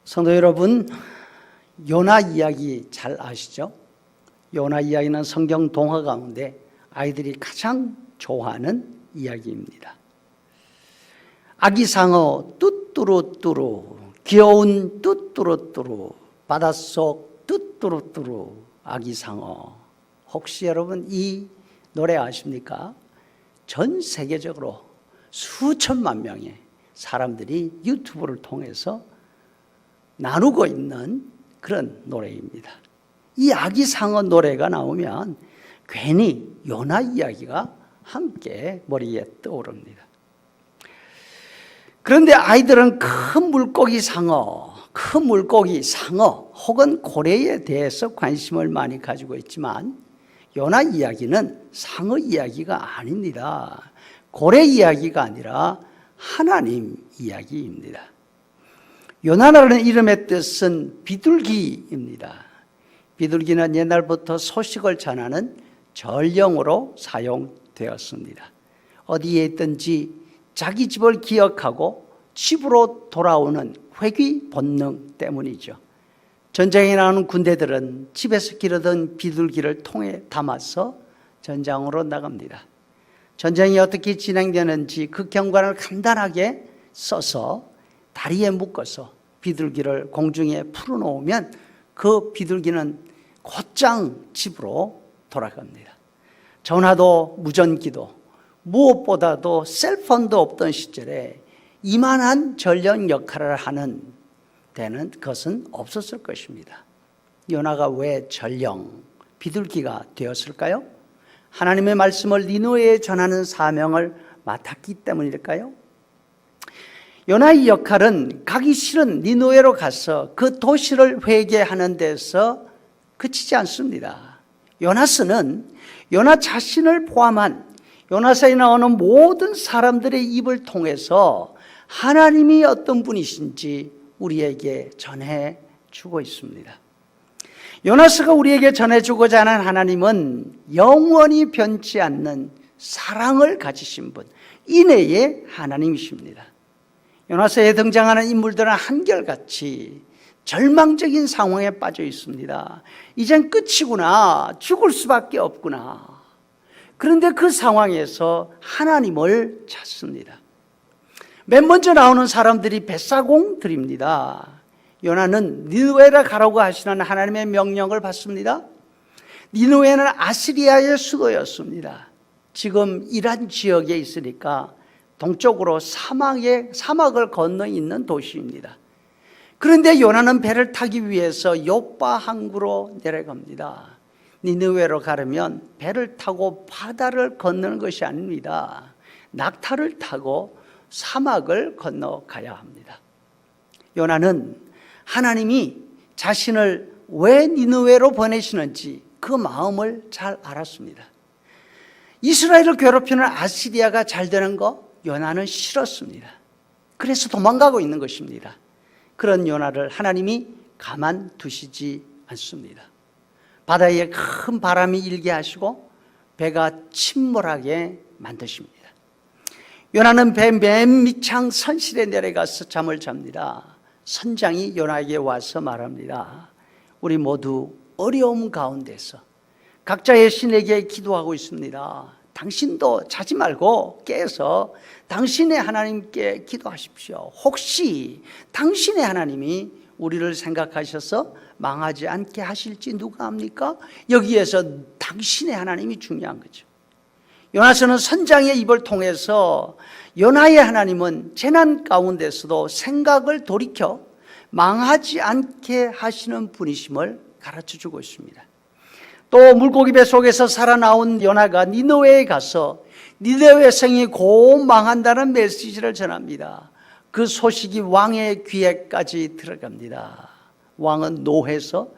성도 여러분, 요나 이야기 잘 아시죠? 요나 이야기는 성경 동화 가운데 아이들이 가장 좋아하는 이야기입니다. 아기 상어 뚜뚜루뚜루, 귀여운 뚜뚜루뚜루, 바닷속 뚜뚜루뚜루, 아기 상어. 혹시 여러분 이 노래 아십니까? 전 세계적으로 수천만 명의 사람들이 유튜브를 통해서 나누고 있는 그런 노래입니다. 이 아기 상어 노래가 나오면 괜히 요나 이야기가 함께 머리에 떠오릅니다. 그런데 아이들은 큰 물고기 상어 혹은 고래에 대해서 관심을 많이 가지고 있지만 요나 이야기는 상어 이야기가 아닙니다. 고래 이야기가 아니라 하나님 이야기입니다. 요나라는 이름의 뜻은 비둘기입니다. 비둘기는 옛날부터 소식을 전하는 전령으로 사용되었습니다. 어디에 있든지 자기 집을 기억하고 집으로 돌아오는 회귀 본능 때문이죠. 전쟁에 나오는 군대들은 집에서 기르던 비둘기를 통에 담아서 전장으로 나갑니다. 전쟁이 어떻게 진행되는지 그 경관을 간단하게 써서 다리에 묶어서 비둘기를 공중에 풀어놓으면 그 비둘기는 곧장 집으로 돌아갑니다. 전화도 무전기도 무엇보다도 셀폰도 없던 시절에 이만한 전령 역할을 하는 데는 그것은 없었을 것입니다. 요나가 왜 전령, 비둘기가 되었을까요? 하나님의 말씀을 니느웨에 전하는 사명을 맡았기 때문일까요? 요나의 역할은 가기 싫은 니느웨로 가서 그 도시를 회개하는 데서 그치지 않습니다. 요나서는 요나 자신을 포함한 요나서에 나오는 모든 사람들의 입을 통해서 하나님이 어떤 분이신지 우리에게 전해주고 있습니다. 요나서가 우리에게 전해주고자 하는 하나님은 영원히 변치 않는 사랑을 가지신 분, 인애의 하나님이십니다. 요나서에 등장하는 인물들은 한결같이 절망적인 상황에 빠져 있습니다. 이젠 끝이구나, 죽을 수밖에 없구나. 그런데 그 상황에서 하나님을 찾습니다. 맨 먼저 나오는 사람들이 뱃사공들입니다. 요나는 니느웨로 가라고 하시는 하나님의 명령을 받습니다. 니느웨는 아시리아의 수도였습니다. 지금 이란 지역에 있으니까 동쪽으로 사막을 건너 있는 도시입니다. 그런데 요나는 배를 타기 위해서 요빠 항구로 내려갑니다. 니느웨로 가려면 배를 타고 바다를 건너는 것이 아닙니다. 낙타를 타고 사막을 건너가야 합니다. 요나는 하나님이 자신을 왜 니느웨로 보내시는지 그 마음을 잘 알았습니다. 이스라엘을 괴롭히는 아시리아가 잘 되는 거 요나는 싫었습니다. 그래서 도망가고 있는 것입니다. 그런 요나를 하나님이 가만두시지 않습니다. 바다에 큰 바람이 일게 하시고 배가 침몰하게 만드십니다. 요나는 배 맨 밑창 선실에 내려가서 잠을 잡니다. 선장이 요나에게 와서 말합니다. 우리 모두 어려움 가운데서 각자의 신에게 기도하고 있습니다. 당신도 자지 말고 깨서 당신의 하나님께 기도하십시오. 혹시 당신의 하나님이 우리를 생각하셔서 망하지 않게 하실지 누가 압니까? 여기에서 당신의 하나님이 중요한 거죠. 요나서는 선장의 입을 통해서 요나의 하나님은 재난 가운데서도 생각을 돌이켜 망하지 않게 하시는 분이심을 가르쳐주고 있습니다. 또 물고기 배 속에서 살아나온 요나가 니느웨에 가서 니느웨 성이 곧 망한다는 메시지를 전합니다. 그 소식이 왕의 귀에까지 들어갑니다. 왕은 노해서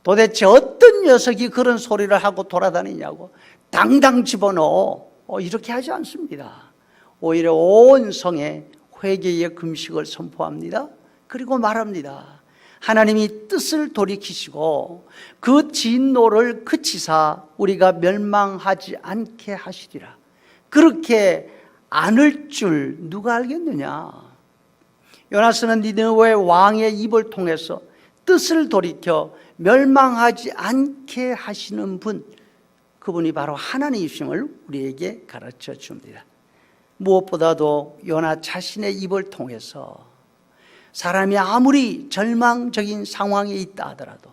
도대체 어떤 녀석이 그런 소리를 하고 돌아다니냐고 당당 집어넣어 이렇게 하지 않습니다. 오히려 온 성에 회개의 금식을 선포합니다. 그리고 말합니다. 하나님이 뜻을 돌이키시고 그 진노를 그치사 우리가 멸망하지 않게 하시리라. 그렇게 않을 줄 누가 알겠느냐. 요나스는 니느웨 왕의 입을 통해서 뜻을 돌이켜 멸망하지 않게 하시는 분, 그분이 바로 하나님이심을 우리에게 가르쳐 줍니다. 무엇보다도 요나 자신의 입을 통해서 사람이 아무리 절망적인 상황에 있다 하더라도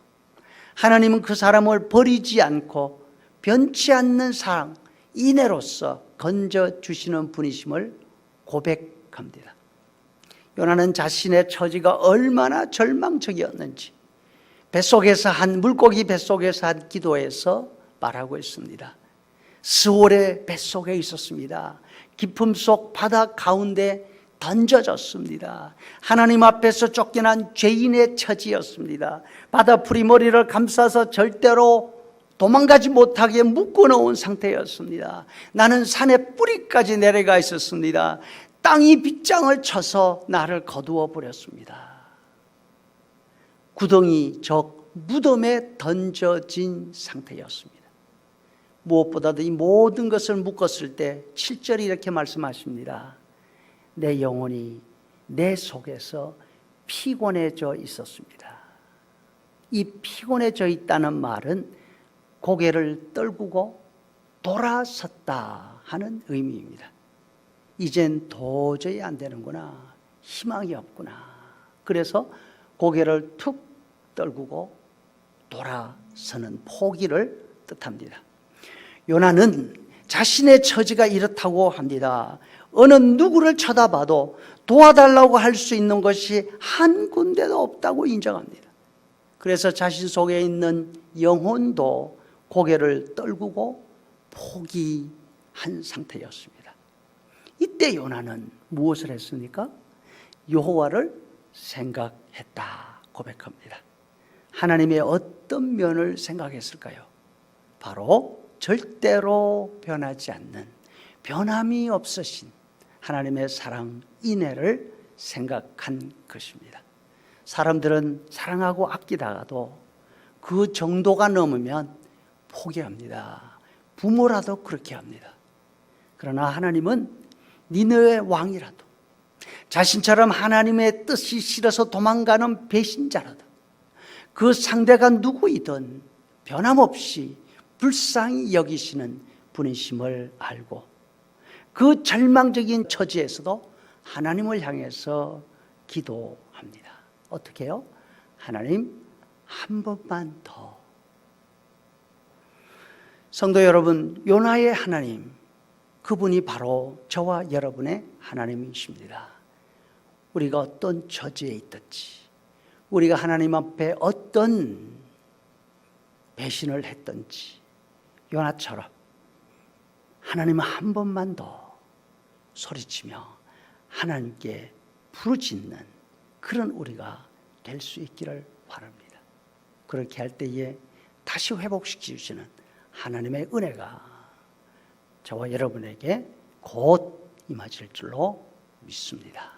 하나님은 그 사람을 버리지 않고 변치 않는 사랑, 인애로서 건져주시는 분이심을 고백합니다. 요나는 자신의 처지가 얼마나 절망적이었는지 물고기 뱃속에서 한 기도에서 말하고 있습니다. 스올의 뱃속에 있었습니다. 깊음 속 바다 가운데 던져졌습니다. 하나님 앞에서 쫓겨난 죄인의 처지였습니다. 바다풀이 머리를 감싸서 절대로 도망가지 못하게 묶어놓은 상태였습니다. 나는 산의 뿌리까지 내려가 있었습니다. 땅이 빗장을 쳐서 나를 거두어 버렸습니다. 구덩이 적 무덤에 던져진 상태였습니다. 무엇보다도 이 모든 것을 묶었을 때 7절이 이렇게 말씀하십니다. 내 영혼이 내 속에서 피곤해져 있었습니다. 이 피곤해져 있다는 말은 고개를 떨구고 돌아섰다 하는 의미입니다. 이젠 도저히 안 되는구나, 희망이 없구나. 그래서 고개를 툭 떨구고 돌아서는 포기를 뜻합니다. 요나는 자신의 처지가 이렇다고 합니다. 어느 누구를 쳐다봐도 도와달라고 할 수 있는 것이 한 군데도 없다고 인정합니다. 그래서 자신 속에 있는 영혼도 고개를 떨구고 포기한 상태였습니다. 이때 요나는 무엇을 했습니까? 여호와를 생각했다 고백합니다. 하나님의 어떤 면을 생각했을까요? 바로 절대로 변하지 않는, 변함이 없으신 하나님의 사랑, 인애를 생각한 것입니다. 사람들은 사랑하고 아끼다가도 그 정도가 넘으면 포기합니다. 부모라도 그렇게 합니다. 그러나 하나님은 니느웨 왕이라도, 자신처럼 하나님의 뜻이 싫어서 도망가는 배신자라도, 그 상대가 누구이든 변함없이 불쌍히 여기시는 분이심을 알고 그 절망적인 처지에서도 하나님을 향해서 기도합니다. 어떻게 해요? 하나님, 한 번만 더. 성도 여러분, 요나의 하나님, 그분이 바로 저와 여러분의 하나님이십니다. 우리가 어떤 처지에 있든지, 우리가 하나님 앞에 어떤 배신을 했든지, 요나처럼 하나님은 한 번만 더 소리치며 하나님께 부르짖는 그런 우리가 될 수 있기를 바랍니다. 그렇게 할 때에 다시 회복시키시는 하나님의 은혜가 저와 여러분에게 곧 임하실 줄로 믿습니다.